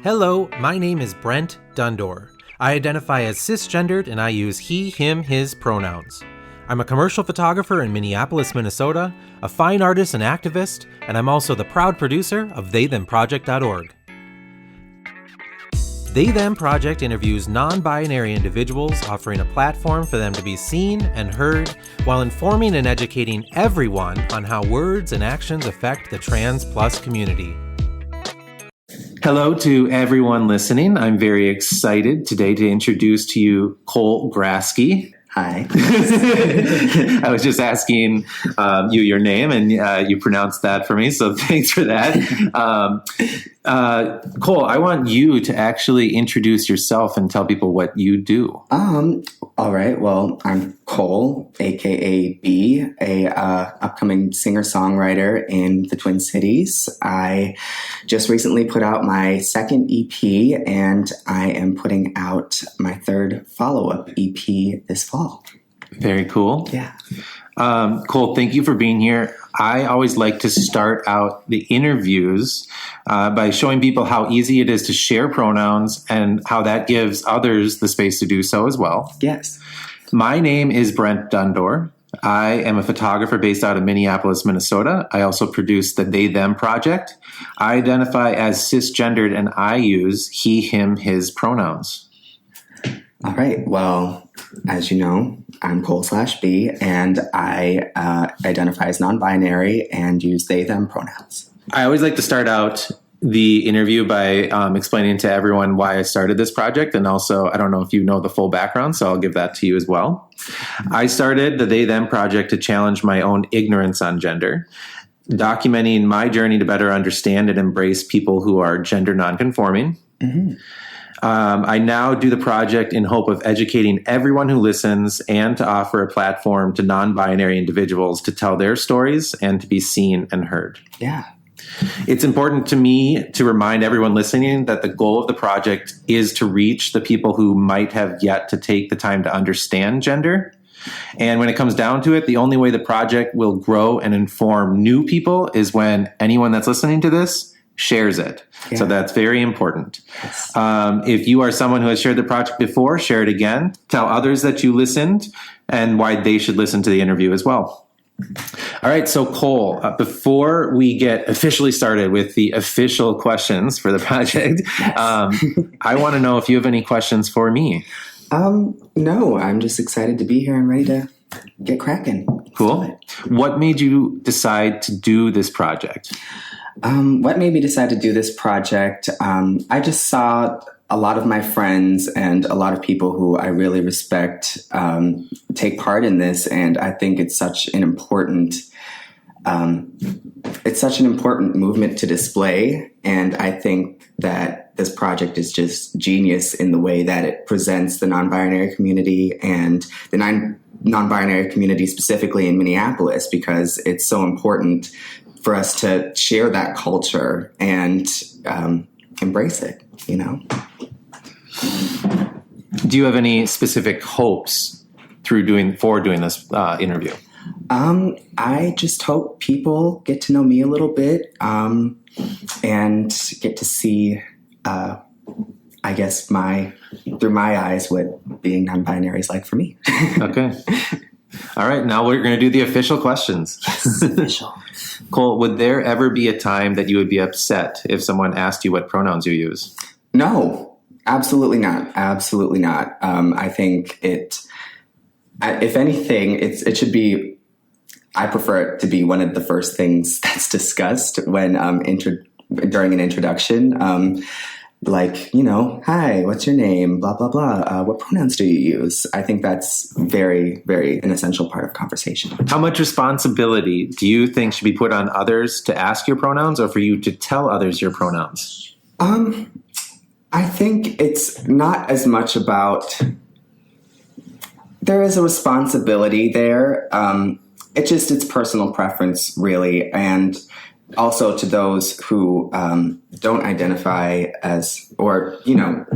Hello, my name is Brent Dundor. I identify as cisgendered and I use he, him, his pronouns. I'm a commercial photographer in Minneapolis, Minnesota, a fine artist and activist, and I'm also the proud producer of TheyThemProject.org. They Them Project interviews non-binary individuals, offering a platform for them to be seen and heard while informing and educating everyone on how words and actions affect the trans plus community. Hello to everyone listening. I'm very excited today to introduce to you Cole Grasky. Hi. I was just asking you your name, and you pronounced that for me, so thanks for that. Cole, I want you to actually introduce yourself and tell people what you do. All right. Well, I'm Cole, aka B, a upcoming singer-songwriter in the Twin Cities. I just recently put out my second EP, and I am putting out my third follow-up EP this fall. Very cool. Yeah. Cole, thank you for being here. I always like to start out the interviews by showing people how easy it is to share pronouns and how that gives others the space to do so as well. Yes. My name is Brent Dundor. I am a photographer based out of Minneapolis, Minnesota. I also produce the They Them Project. I identify as cisgendered and I use he, him, his pronouns. All right. Well, as you know, I'm Cole/B, and I identify as non-binary and use they, them pronouns. I always like to start out the interview by explaining to everyone why I started this project. And also, I don't know if you know the full background, so I'll give that to you as well. I started the They Them Project to challenge my own ignorance on gender, documenting my journey to better understand and embrace people who are gender nonconforming. Mm-hmm. I now do the project in hope of educating everyone who listens and to offer a platform to non-binary individuals to tell their stories and to be seen and heard. Yeah. It's important to me to remind everyone listening that the goal of the project is to reach the people who might have yet to take the time to understand gender. And when it comes down to it, the only way the project will grow and inform new people is when anyone that's listening to this shares it. Yeah. So that's very important. Yes. If you are someone who has shared the project before, share it again. Tell others that you listened and why they should listen to the interview as well. All right. So Cole, before we get officially started with the official questions for the project, yes. I want to know if you have any questions for me. No, I'm just excited to be here and ready to get cracking. Cool. What made you decide to do this project? What made me decide to do this project? I just saw a lot of my friends and a lot of people who I really respect take part in this, and I think it's such an important movement to display. And I think that this project is just genius in the way that it presents the non-binary community and the non-binary community specifically in Minneapolis, because it's so important for us to share that culture and embrace it, you know? Do you have any specific hopes for doing this interview? I just hope people get to know me a little bit and get to see, I guess, through my eyes, what being non-binary is like for me. Okay. All right. Now we're going to do the official questions. Yes, official. Cole, would there ever be a time that you would be upset if someone asked you what pronouns you use? No, absolutely not. Absolutely not. I think if anything, it should be, I prefer it to be one of the first things that's discussed when during an introduction. Like, you know, hi, what's your name? Blah, blah, blah. What pronouns do you use? I think that's very, very an essential part of conversation. How much responsibility do you think should be put on others to ask your pronouns or for you to tell others your pronouns? I think it's not as much about, there is a responsibility there. It's personal preference, really. And also to those who don't identify as, or, you know,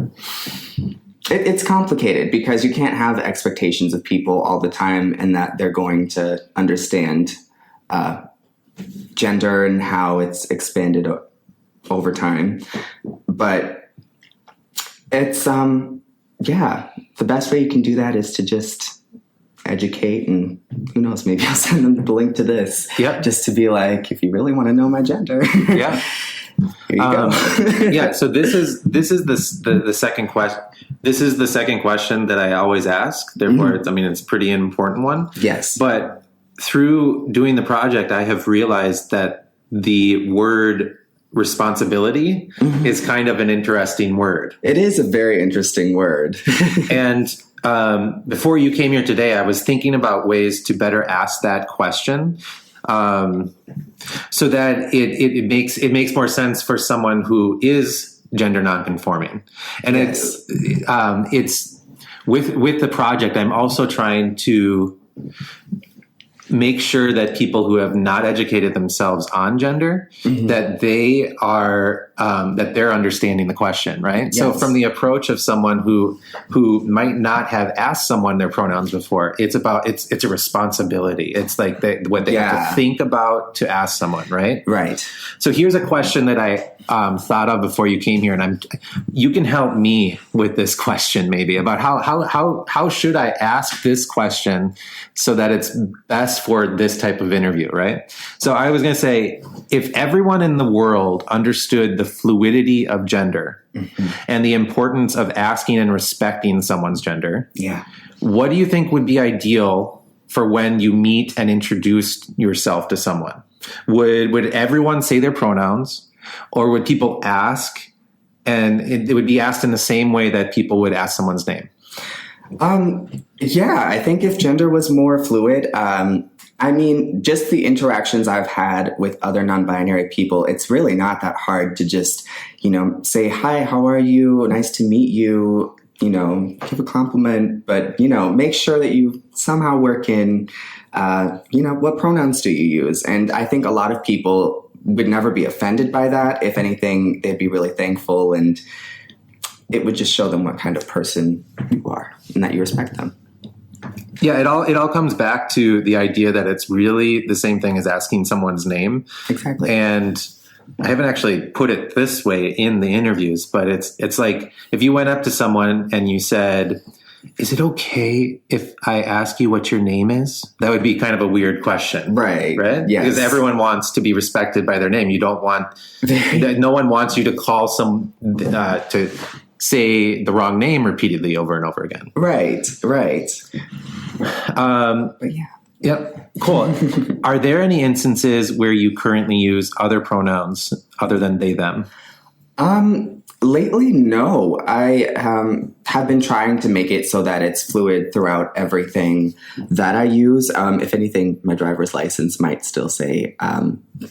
it's complicated because you can't have expectations of people all the time and that they're going to understand gender and how it's expanded over time. But It's, yeah, the best way you can do that is to just educate, and who knows, maybe I'll send them the link to this. Yep. Just to be like, if you really want to know my gender. Yeah. Here you go. Yeah. So this is the second question. This is the second question that I always ask. Therefore, it's a pretty important one. Yes. But through doing the project, I have realized that the word responsibility is kind of an interesting word. It is a very interesting word. And before you came here today, I was thinking about ways to better ask that question, so that it makes more sense for someone who is gender nonconforming. And Yes. it's with the project, I'm also trying to make sure that people who have not educated themselves on gender, that they are that they're understanding the question, right? Yes. So from the approach of someone who might not have asked someone their pronouns before, it's a responsibility. It's like what they have to think about to ask someone, right? Right. So here's a question that I thought of before you came here, and you can help me with this question maybe about how should I ask this question so that it's best for this type of interview, right? So I was going to say, if everyone in the world understood the fluidity of gender and the importance of asking and respecting someone's gender, what do you think would be ideal for when you meet and introduce yourself to someone? Would everyone say their pronouns, or would people ask, and it would be asked in the same way that people would ask someone's name? Yeah, I think if gender was more fluid, just the interactions I've had with other non-binary people, it's really not that hard to just, say, hi, how are you? Nice to meet you, give a compliment, but, make sure that you somehow work in, what pronouns do you use? And I think a lot of people would never be offended by that. If anything, they'd be really thankful, and it would just show them what kind of person you are and that you respect them. Yeah, it all comes back to the idea that it's really the same thing as asking someone's name. Exactly. And I haven't actually put it this way in the interviews, but it's like if you went up to someone and you said, "Is it okay if I ask you what your name is?" That would be kind of a weird question. Right. Yes. Because everyone wants to be respected by their name. You don't want, no one wants you to call to say the wrong name repeatedly over and over again. Right. But yeah. Yep. Cool. Are there any instances where you currently use other pronouns other than they, them? Lately, no. I have been trying to make it so that it's fluid throughout everything that I use. If anything, my driver's license might still say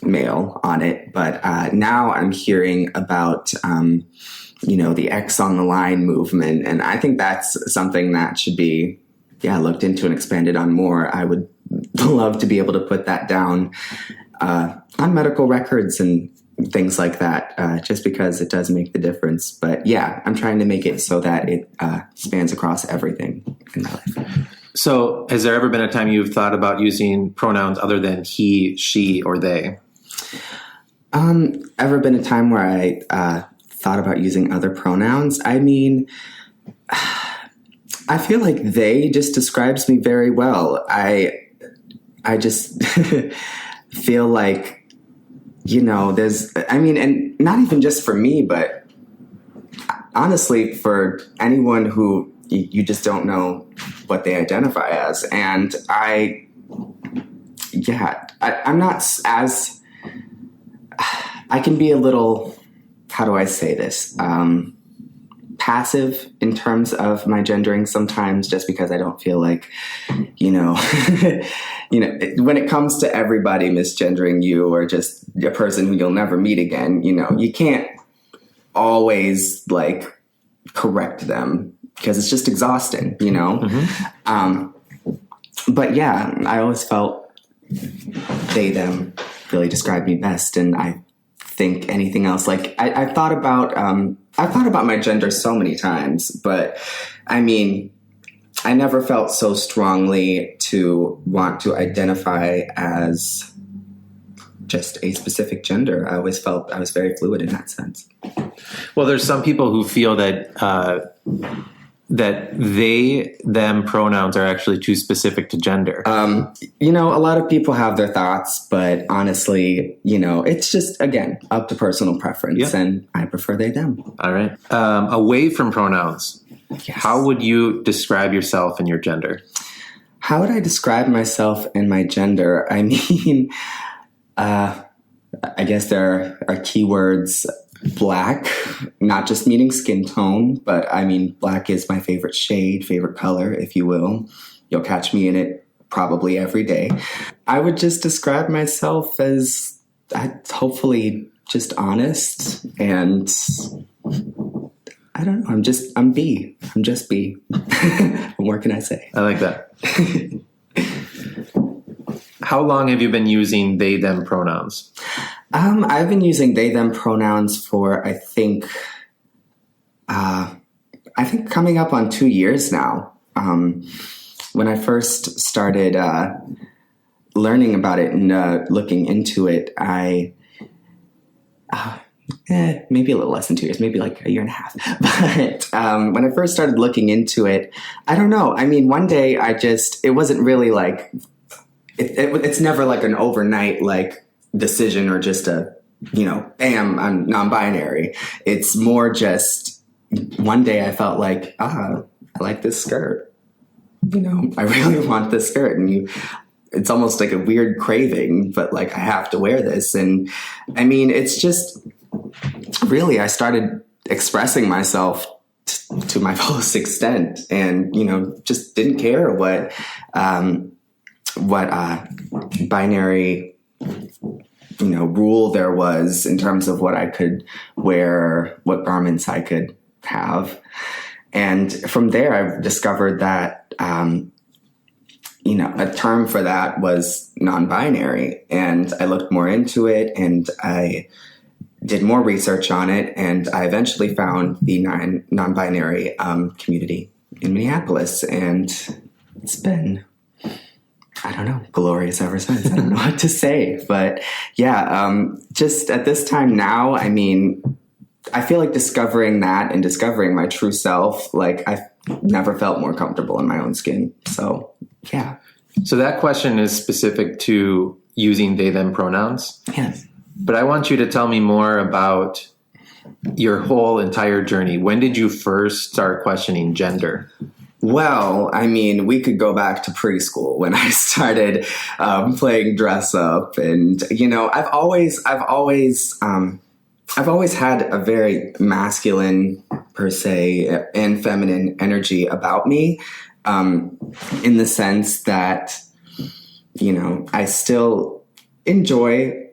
male on it. But now I'm hearing about, the X on the line movement. And I think that's something that should be, looked into and expanded on more. I would love to be able to put that down on medical records and things like that, just because it does make the difference. But yeah, I'm trying to make it so that it spans across everything in my life. So has there ever been a time you've thought about using pronouns other than he, she, or they? Ever been a time where I thought about using other pronouns? I mean, I feel like they just describes me very well. I just feel like, and not even just for me, but honestly, for anyone who you just don't know what they identify as. And I'm not as, I can be a little, how do I say this? Passive in terms of my gendering sometimes, just because I don't feel like, when it comes to everybody misgendering you or just a person who you'll never meet again, you can't always correct them because it's just exhausting, But yeah, I always felt they, them really described me best. And I think anything else, I've thought about my gender so many times, but I mean, I never felt so strongly to want to identify as just a specific gender. I always felt I was very fluid in that sense. Well, there's some people who feel that that they, them pronouns are actually too specific to gender. A lot of people have their thoughts, but honestly, it's just, again, up to personal preference. Yep. And I prefer they, them. All right. Away from pronouns, Yes. how would you describe yourself and your gender? How would I describe myself and my gender? I mean, I guess there are keywords. Black, not just meaning skin tone, but I mean, black is my favorite shade, favorite color, if you will. You'll catch me in it probably every day. I would just describe myself as hopefully just honest, and I don't know, I'm B. I'm just B. What more can I say? I like that. How long have you been using they, them pronouns? I've been using they, them pronouns for, I think coming up on 2 years now. When I first started learning about it and looking into it, maybe a little less than 2 years, maybe like a year and a half. But when I first started looking into it, I don't know. I mean, one day it wasn't really like, it's never like an overnight like decision or just bam, I'm non-binary. It's more just one day I felt like, I like this skirt. I really want this skirt. And it's almost like a weird craving, but like I have to wear this. And I mean, it's just really, I started expressing myself to my fullest extent and, just didn't care what binary, rule there was in terms of what I could wear, what garments I could have. And from there, I discovered that, a term for that was non-binary. And I looked more into it and I did more research on it. And I eventually found the non-binary community in Minneapolis. And it's been, I don't know, glorious ever since. I don't know what to say. But yeah, just at this time now, I mean, I feel like discovering that and discovering my true self, like I've never felt more comfortable in my own skin. So yeah. So that question is specific to using they, them pronouns. Yes. But I want you to tell me more about your whole entire journey. When did you first start questioning gender? Well, I mean, we could go back to preschool when I started playing dress up, and I've always had a very masculine, per se, and feminine energy about me, in the sense that I still enjoy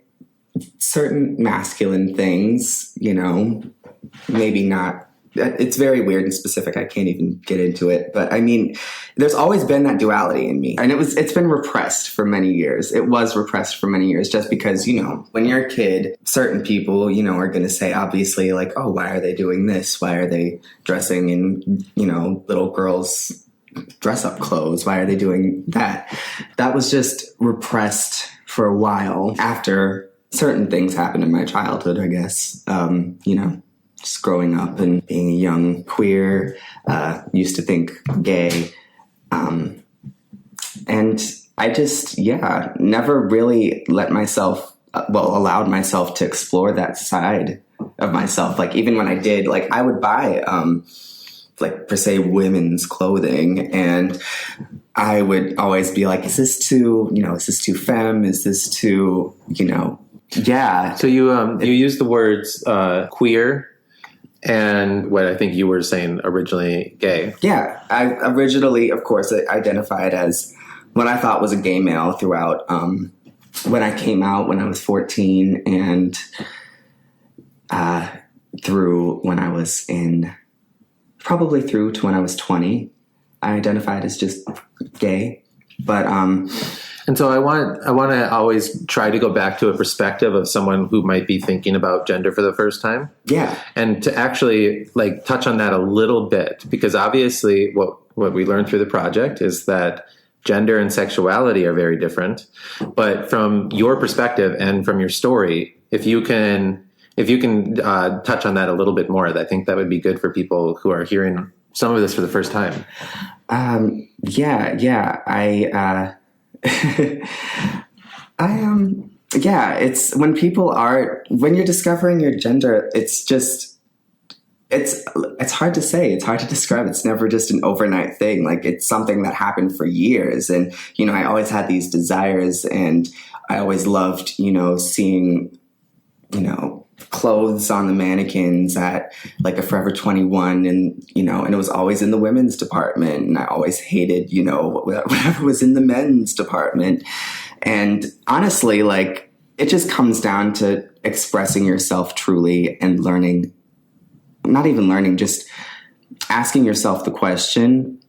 certain masculine things. Maybe not. It's very weird and specific. I can't even get into it. But I mean, there's always been that duality in me. And it's been repressed for many years. It was repressed for many years just because, when you're a kid, certain people, are going to say, obviously, like, oh, why are they doing this? Why are they dressing in, little girls' dress-up clothes? Why are they doing that? That was just repressed for a while after certain things happened in my childhood, I guess. Just growing up and being a young queer, used to think gay. And I just, never really allowed myself to explore that side of myself. Like, even when I did, like, I would buy, per se, women's clothing. And I would always be like, is this too femme? Is this too, yeah. So you use the words queer and what I think you were saying originally, gay. Yeah, I originally, of course, identified as what I thought was a gay male throughout when I came out when I was 14 and through when I was probably through to when I was 20. I identified as just gay. But and so I want to always try to go back to a perspective of someone who might be thinking about gender for the first time. Yeah. And to actually touch on that a little bit, because obviously what we learned through the project is that gender and sexuality are very different. But from your perspective and from your story, if you can touch on that a little bit more, I think that would be good for people who are hearing some of this for the first time. It's when you're discovering your gender, it's hard to say. It's hard to describe. It's never just an overnight thing. Like, it's something that happened for years. And, I always had these desires, and I always loved, seeing, clothes on the mannequins at like a Forever 21, and, and it was always in the women's department. And I always hated, whatever was in the men's department. And honestly, like, it just comes down to expressing yourself truly and just asking yourself the question,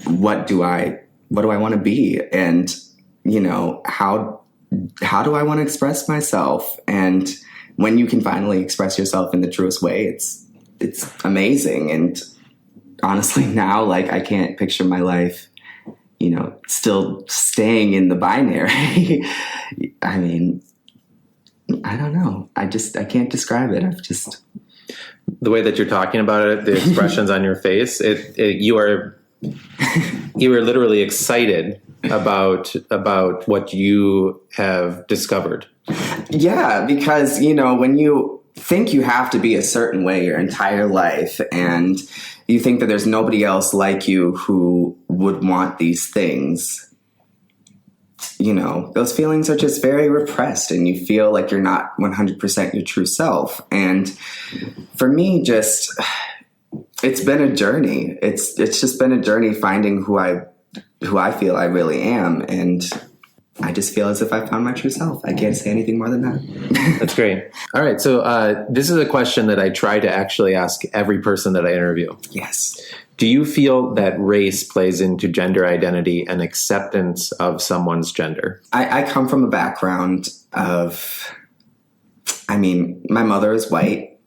what do I want to be? And, how do I want to express myself? And when you can finally express yourself in the truest way, it's amazing. And honestly, now, like, I can't picture my life, still staying in the binary. I mean, I don't know. I can't describe it. The way that you're talking about it, the expressions on your face, you are literally excited about what you have discovered. Yeah, because, when you think you have to be a certain way your entire life, and you think that there's nobody else like you who would want these things, those feelings are just very repressed, and you feel like you're not 100% your true self. And for me, it's been a journey. It's just been a journey finding who I feel I really am. And I just feel as if I found my true self. I can't say anything more than that. That's great. All right. So this is a question that I try to actually ask every person that I interview. Yes. Do you feel that race plays into gender identity and acceptance of someone's gender? I come from a background of, my mother is white.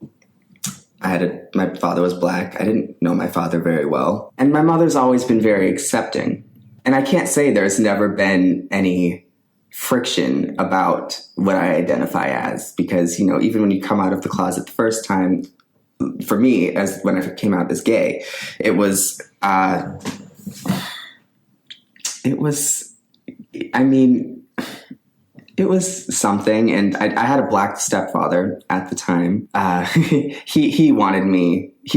My father was black. I didn't know my father very well. And my mother's always been very accepting. And I can't say there's never been any friction about what I identify as, because, even when you come out of the closet the first time, for me, as when I came out as gay, it was something. And I had a black stepfather at the time. He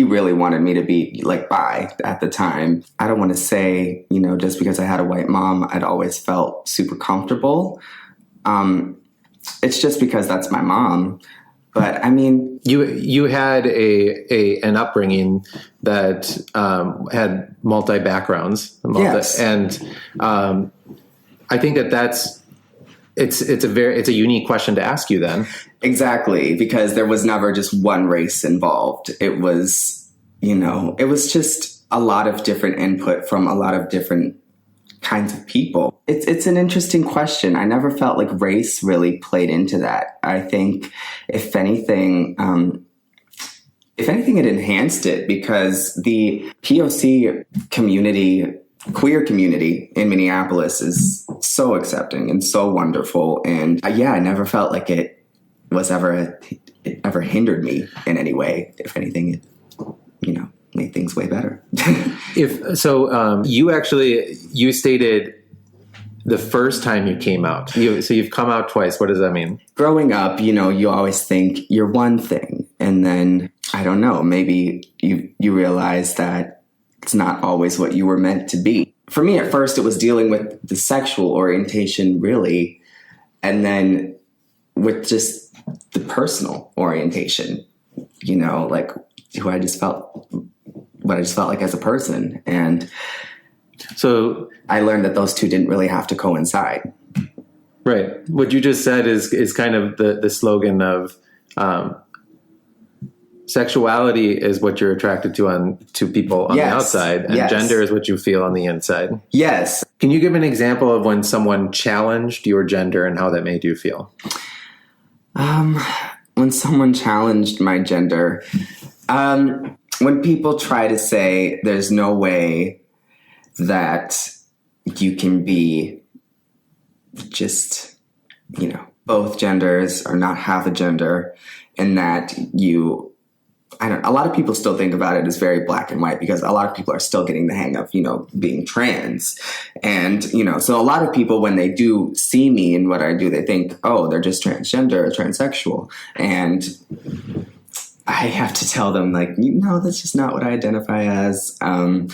really wanted me to be like bi at the time. I don't want to say, just because I had a white mom, I'd always felt super comfortable. It's just because that's my mom. But you had an upbringing that had multi backgrounds. Yes. And I think it's a unique question to ask you then. Exactly, because there was never just one race involved. It was, it was just a lot of different input from a lot of different kinds of people. It's an interesting question. I never felt like race really played into that. I think if anything, it enhanced it, because the POC community, queer community in Minneapolis is so accepting and so wonderful. And I never felt like it ever hindered me in any way. If anything, it, made things way better. You stated the first time you came out. So you've come out twice. What does that mean? Growing up, you always think you're one thing. And then, I don't know, maybe you realize that it's not always what you were meant to be. For me, at first, it was dealing with the sexual orientation, really. And then with just the personal orientation, like what I just felt like as a person. And so I learned that those two didn't really have to coincide. Right. What you just said is kind of the slogan of sexuality is what you're attracted to people on the outside, and gender is what you feel on the inside. Yes. Can you give an example of when someone challenged your gender and how that made you feel? When someone challenged my gender, when people try to say there's no way that you can be just, both genders or not have a gender, and that a lot of people still think about it as very black and white because a lot of people are still getting the hang of, being trans. And, so a lot of people, when they do see me and what I do, they think, oh, they're just transgender or transsexual. And I have to tell them, like, no, that's just not what I identify as. I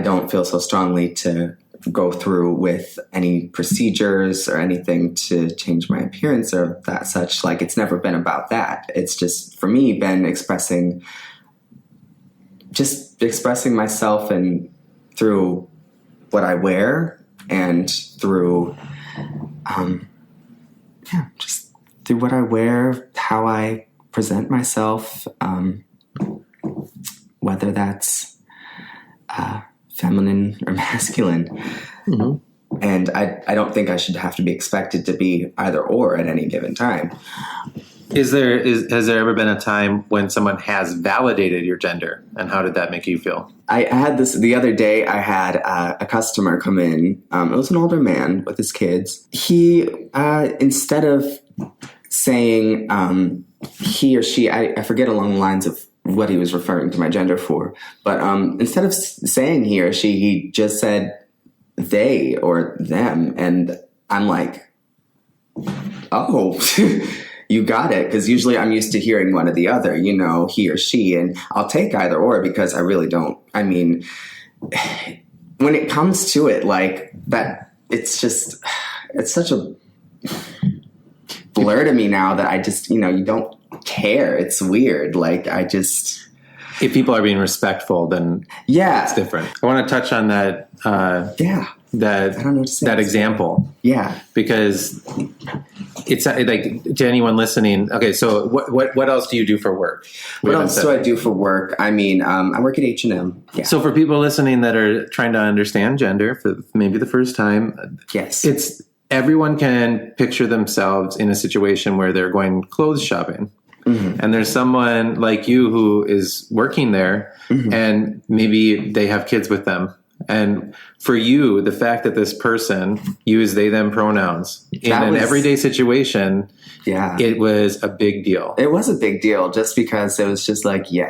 don't feel so strongly to go through with any procedures or anything to change my appearance or that such. Like, it's never been about that. It's just, for me, been expressing myself and through what I wear and through, just through what I wear, how I present myself, whether that's feminine or masculine. Mm-hmm. And I don't think I should have to be expected to be either or at any given time. Has there ever been a time when someone has validated your gender, and how did that make you feel? I had this the other day. I had a customer come in. It was an older man with his kids. He, instead of saying he or she, I forget along the lines of what he was referring to my gender for, but instead of saying he or she, he just said they or them. And I'm like, oh, you got it. Because usually I'm used to hearing one or the other, he or she, and I'll take either or because I really don't. I mean, when it comes to it, like that, it's such a blur to me now that I just, you don't care. It's weird. Like, if people are being respectful, then it's different. I want to touch on that. That example. Yeah. Because it's like, to anyone listening. Okay. So what else do you do for work? What else do I do for work? I mean, I work at H&M. Yeah. So for people listening that are trying to understand gender for maybe the first time. Yes. Everyone can picture themselves in a situation where they're going clothes shopping. Mm-hmm. And there's someone like you who is working there, mm-hmm. and maybe they have kids with them. And for you, the fact that this person used they, them pronouns in an everyday situation, it was a big deal. It was a big deal just because it was just like, you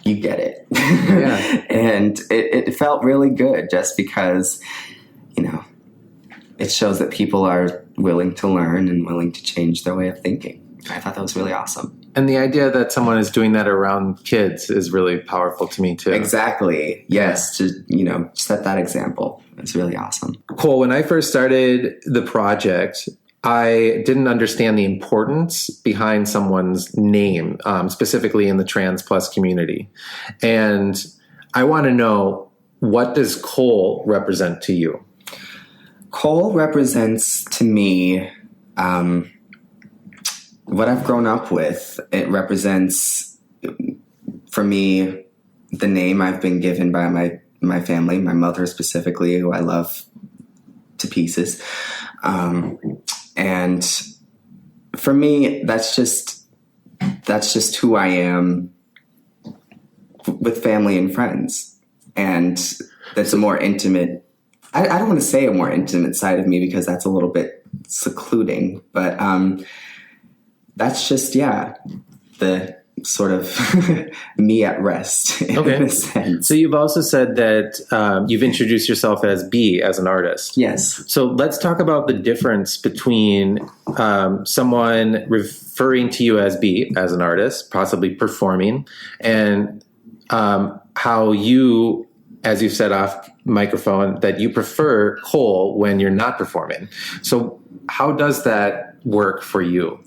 get it. Yeah. And it felt really good just because, it shows that people are willing to learn and willing to change their way of thinking. I thought that was really awesome. And the idea that someone is doing that around kids is really powerful to me too. Exactly. Yes. To, set that example. It's really awesome. Cole, when I first started the project, I didn't understand the importance behind someone's name, specifically in the trans plus community. And I want to know, what does Cole represent to you? Cole represents to me what I've grown up with. It represents, for me, the name I've been given by my family, my mother specifically, who I love to pieces. And for me, that's just who I am with family and friends. And that's a more intimate, I don't want to say a more intimate side of me because that's a little bit secluding, but that's just, the sort of me at rest in a sense. So you've also said that you've introduced yourself as B, as an artist. Yes. So let's talk about the difference between someone referring to you as B, as an artist, possibly performing, and how you, as you've said off microphone, that you prefer Cole when you're not performing. So how does that work for you?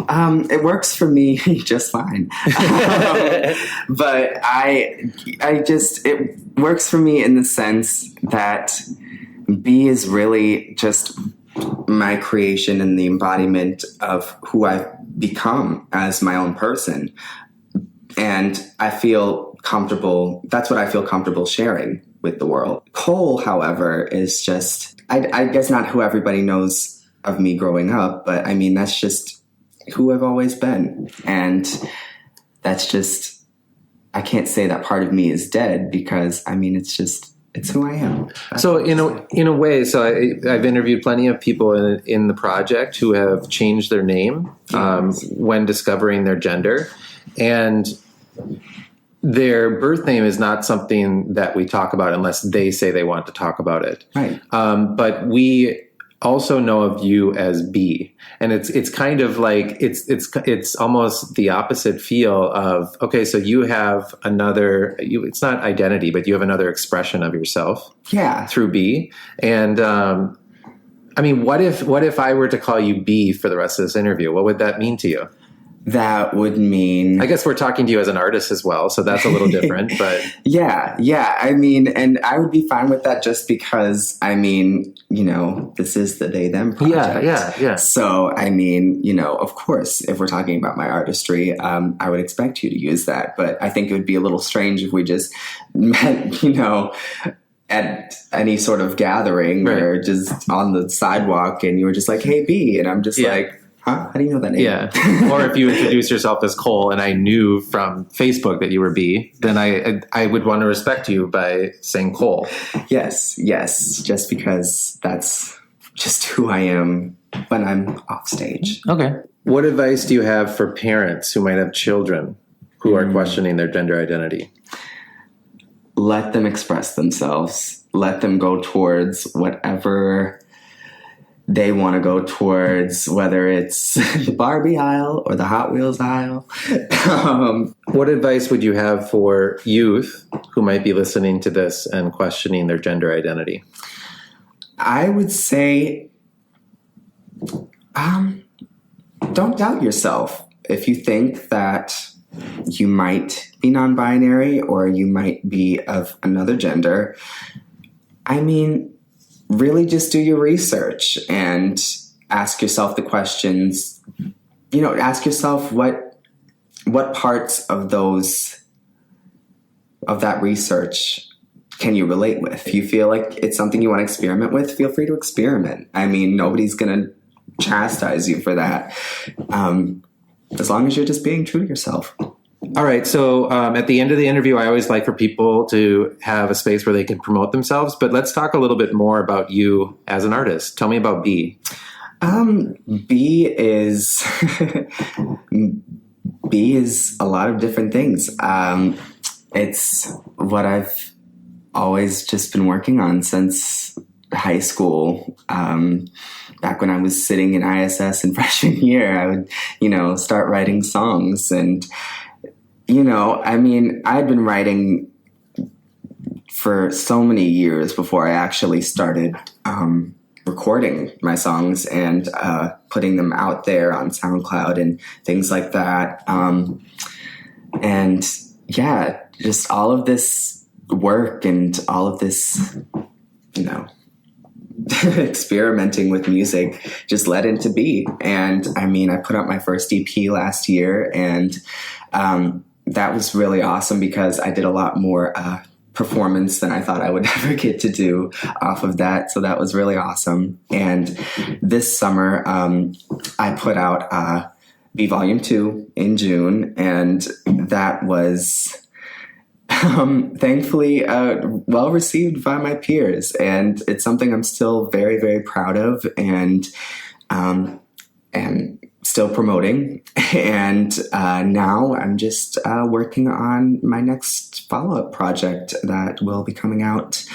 It works for me just fine. But it works for me in the sense that B is really just my creation and the embodiment of who I've become as my own person. And I feel comfortable. That's what I feel comfortable sharing with the world. Cole, however, is just, I guess not who everybody knows of me growing up, but I mean, that's just who I've always been. And that's just, I can't say that part of me is dead because, I mean, it's just it's who I am. So in a way, so I've interviewed plenty of people in the project who have changed their name when discovering their gender, and their birth name is not something that we talk about unless they say they want to talk about it. Right. But we also know of you as B, and it's kind of like it's almost the opposite feel of, okay, so you have another, it's not identity, but you have another expression of yourself through B. And I mean, what if I were to call you B for the rest of this interview? What would that mean to you? That would mean, I guess we're talking to you as an artist as well, so that's a little different, but yeah. I mean, and I would be fine with that just because, I mean, this is the They Them project. Yeah. So, I mean, of course, if we're talking about my artistry, I would expect you to use that. But I think it would be a little strange if we just met, at any sort of gathering or just on the sidewalk and you were just like, hey, B. And I'm just like, huh? How do you know that name? Yeah. Or if you introduce yourself as Cole and I knew from Facebook that you were B, then I would want to respect you by saying Cole. Yes. Just because that's just who I am when I'm off stage. Okay. What advice do you have for parents who might have children who are questioning their gender identity? Let them express themselves. Let them go towards whatever they want to go towards, whether it's the Barbie aisle or the Hot Wheels aisle. What advice would you have for youth who might be listening to this and questioning their gender identity? I would say, don't doubt yourself. If you think that you might be non-binary or you might be of another gender, I mean, really just do your research and ask yourself the questions. Ask yourself what parts of that research can you relate with. If you feel like it's something you want to experiment with, feel free to experiment. I mean, nobody's going to chastise you for that. As long as you're just being true to yourself. All right. So at the end of the interview, I always like for people to have a space where they can promote themselves. But let's talk a little bit more about you as an artist. Tell me about B. B is B is a lot of different things. It's what I've always just been working on since high school. Back when I was sitting in ISS in freshman year, I would, start writing songs. And, I mean, I'd been writing for so many years before I actually started recording my songs and putting them out there on SoundCloud and things like that. And yeah, just all of this work and all of this, experimenting with music just led into B. And I mean, I put out my first EP last year, and that was really awesome because I did a lot more performance than I thought I would ever get to do off of that. So that was really awesome. And this summer, I put out B Volume 2 in June, and that was thankfully well received by my peers. And it's something I'm still very, very proud of and still promoting. And now I'm just working on my next follow-up project that will be coming out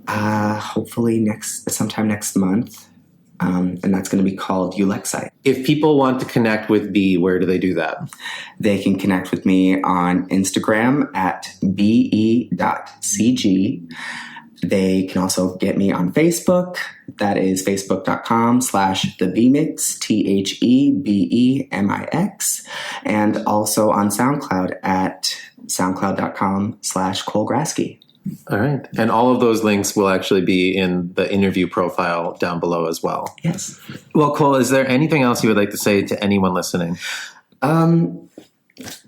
hopefully sometime next month. And that's going to be called Ulexite. If people want to connect with B, where do they do that? They can connect with me on Instagram at be.cg. They can also get me on Facebook. That is facebook.com/thebemix, THEBEMIX. And also on SoundCloud at soundcloud.com/Cole Grasky. All right. And all of those links will actually be in the interview profile down below as well. Yes. Well, Cole, is there anything else you would like to say to anyone listening?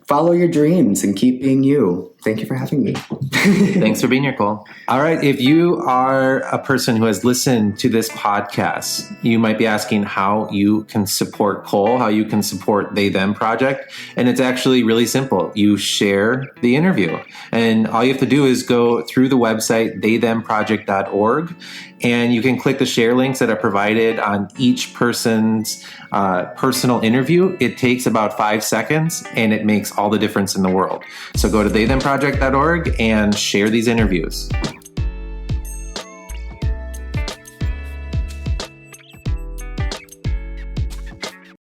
follow your dreams and keep being you. Thank you for having me. Thanks for being here, Cole. All right. If you are a person who has listened to this podcast, you might be asking how you can support Cole, how you can support They Them Project. And it's actually really simple. You share the interview. And all you have to do is go through the website, theythemproject.org, and you can click the share links that are provided on each person's personal interview. It takes about 5 seconds, and it makes all the difference in the world. So go to theythemproject.org and share these interviews.